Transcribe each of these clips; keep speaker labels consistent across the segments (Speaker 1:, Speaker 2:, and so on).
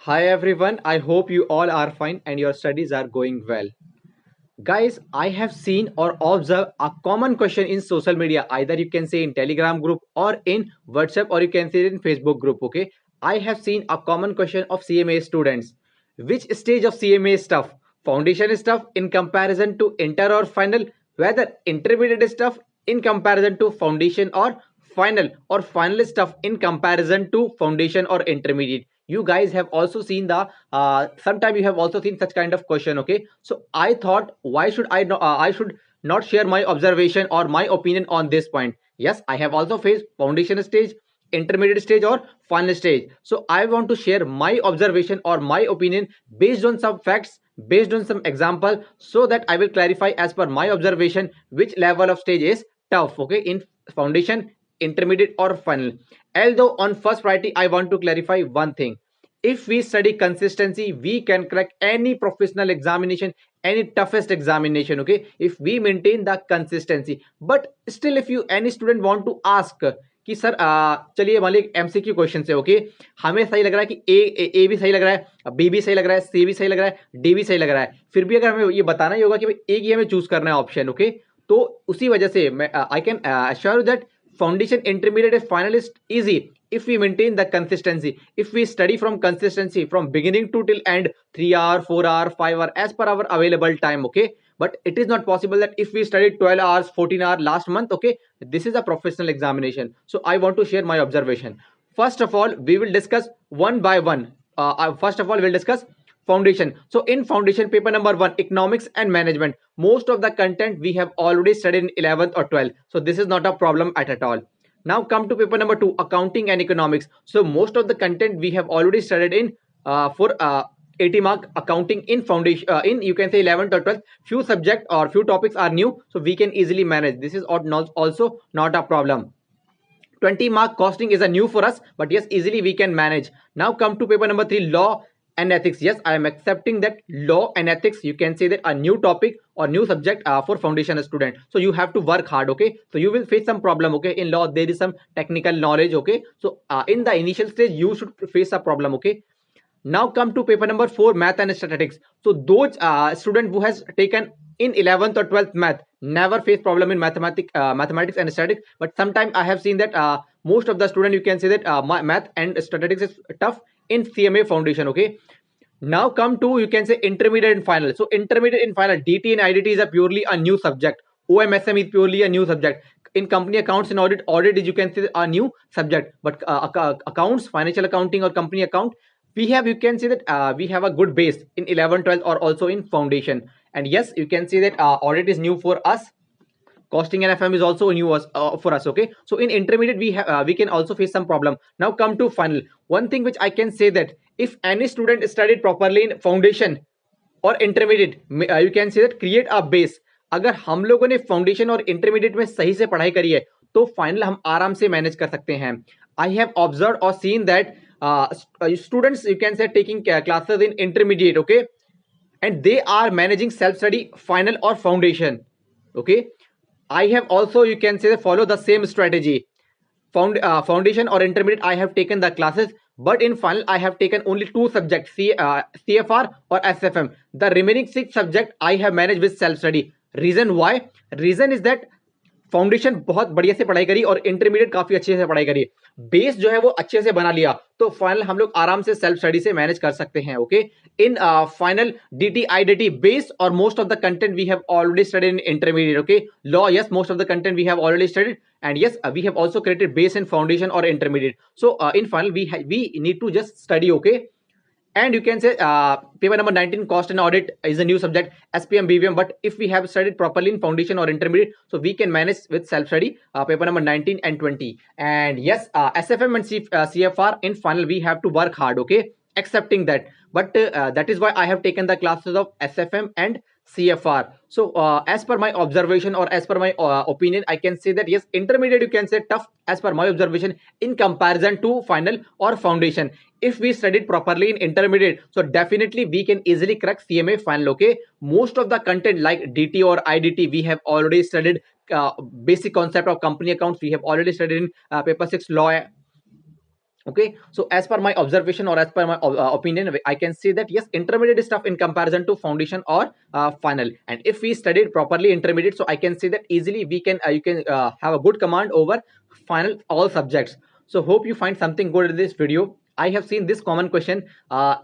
Speaker 1: Hi everyone, I hope you all are fine and your studies are going well. Guys, I have seen or observed a common question in social media. Either you can say in Telegram group or in WhatsApp or you can say in Facebook group. Okay, I have seen a common question of CMA students. Which stage of CMA is tough? Foundation is tough in comparison to inter or final? Whether intermediate is tough in comparison to foundation or final is tough in comparison to foundation or intermediate? You guys have also seen the sometime you have also seen such kind of question. Okay, so I thought, why should I should not share my observation or my opinion on this point. Yes, I have also faced foundation stage, intermediate stage or final stage, so I want to share my observation or my opinion based on some facts, based on some example, so that I will clarify as per my observation which level of stage is tough, okay, in foundation, intermediate or final. Although on first priority I want to clarify one thing: if we study consistency, we can crack any professional examination, any toughest examination, okay, if we maintain the consistency. But still, if you any student want to ask कि sir चलिए मान लीजिए MCQ question से, okay, हमें सही लग रहा है कि ए भी सही लग रहा है, बी भी सही लग रहा है, सी भी सही लग रहा है, डी भी सही लग रहा है, फिर भी अगर हमें ये बताना ही होगा कि भाई एक ही हमें चूज करना है ऑप्शन, ओके, तो उसी वजह से मैं I can assure that foundation, intermediate and final is easy if we maintain the consistency, if we study from consistency from beginning to till end, 3 hour, 4 hour, 5 hour, as per our available time, okay. But it is not possible that if we study 12 hours, 14 hour last month, okay, this is a professional examination. So I want to share my observation. First of all, we will discuss one by one. First of all, we'll discuss foundation. So in foundation, paper number 1, economics and management, most of the content we have already studied in 11th or 12th, so this is not a problem at all. Now come to paper number 2, accounting and economics. So most of the content we have already studied in for 80 mark accounting in foundation, in you can say 11th or 12th. Few subject or few topics are new, so we can easily manage. This is also not a problem. 20 mark costing is a new for us, but yes, easily we can manage. Now come to paper number 3, law and ethics. Yes, I am accepting that law and ethics, you can say that a new topic or new subject for foundation student, so you have to work hard, okay, so you will face some problem, okay. In law there is some technical knowledge, okay, so in the initial stage you should face a problem, okay. Now come to paper number 4, math and statistics. So those student who has taken in 11th or 12th math never face problem in mathematics and statistics. But sometimes I have seen that most of the student, you can say that math and statistics is tough in CMA foundation, okay. Now come to, you can say, intermediate and final. So intermediate and final, DT and IDT is a purely a new subject. OMSM is purely a new subject. In company accounts and audit is, you can say, a new subject. But accounts, financial accounting or company account, we have, you can say that we have a good base in 11, 12 or also in foundation. And yes, you can say that audit is new for us. Costing and FM is also new for us, okay. So in intermediate we have we can also face some problem. Now come to final. One thing which I can say that if any student studied properly in foundation और intermediate, you can say that create a base. अगर हम लोगों ने foundation और intermediate में सही से पढ़ाई करी है तो फाइनल हम आराम से मैनेज कर सकते हैं. आई हैव ऑब्जर्व और seen that students, you can say, taking classes in intermediate, okay, and they are managing self study final or foundation, okay. I have also, you can say, follow the same strategy. Foundation or intermediate I have taken the classes, but in final I have taken only 2 subjects, CFR or SFM. The remaining 6 subject I have managed with self study. Reason why? Reason is that foundation बहुत बढ़िया से पढ़ाई करी और intermediate काफी अच्छे से पढ़ाई करी, बेस जो है वो अच्छे से बना लिया, तो फाइनल हम लोग आराम से सेल्फ स्टडी से मैनेज कर सकते हैं, okay. In final DT IDT base और most of the content we have already studied in intermediate, okay. Law, yes, most of the content we have already studied, and yes, we have also created base in foundation or intermediate. So in final we need to just study, okay. And you can say paper number 19, cost and audit is a new subject, SPM BVM, but if we have studied properly in foundation or intermediate, so we can manage with self study paper number 19 and 20. And yes, SFM and CFR in final we have to work hard, okay, accepting that. But that is why I have taken the classes of SFM and CFR. So as per my observation or as per my opinion, I can say that yes, intermediate you can say tough as per my observation in comparison to final or foundation. If we studied properly in intermediate, so definitely we can easily crack CMA final, okay. Most of the content like DT or IDT we have already studied. Basic concept of company accounts we have already studied in paper 6, law Okay, so as per my observation or as per my opinion, I can say that yes, intermediate is tough in comparison to foundation or final. And if we studied properly intermediate, so I can say that easily we can you can have a good command over final all subjects. So hope you find something good in this video. I have seen this common question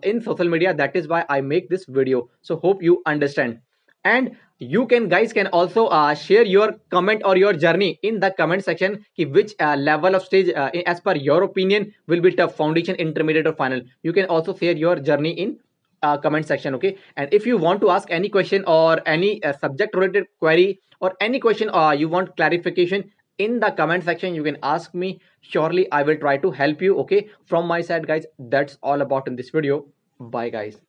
Speaker 1: in social media, that is why I make this video. So hope you understand. And you can guys can also share your comment or your journey in the comment section ki which level of stage as per your opinion will be tough, foundation, intermediate or final. You can also share your journey in comment section. Okay, and if you want to ask any question or any subject related query or any question you want clarification in the comment section, you can ask me. Surely I will try to help you. Okay, from my side guys, that's all about in this video. Bye guys.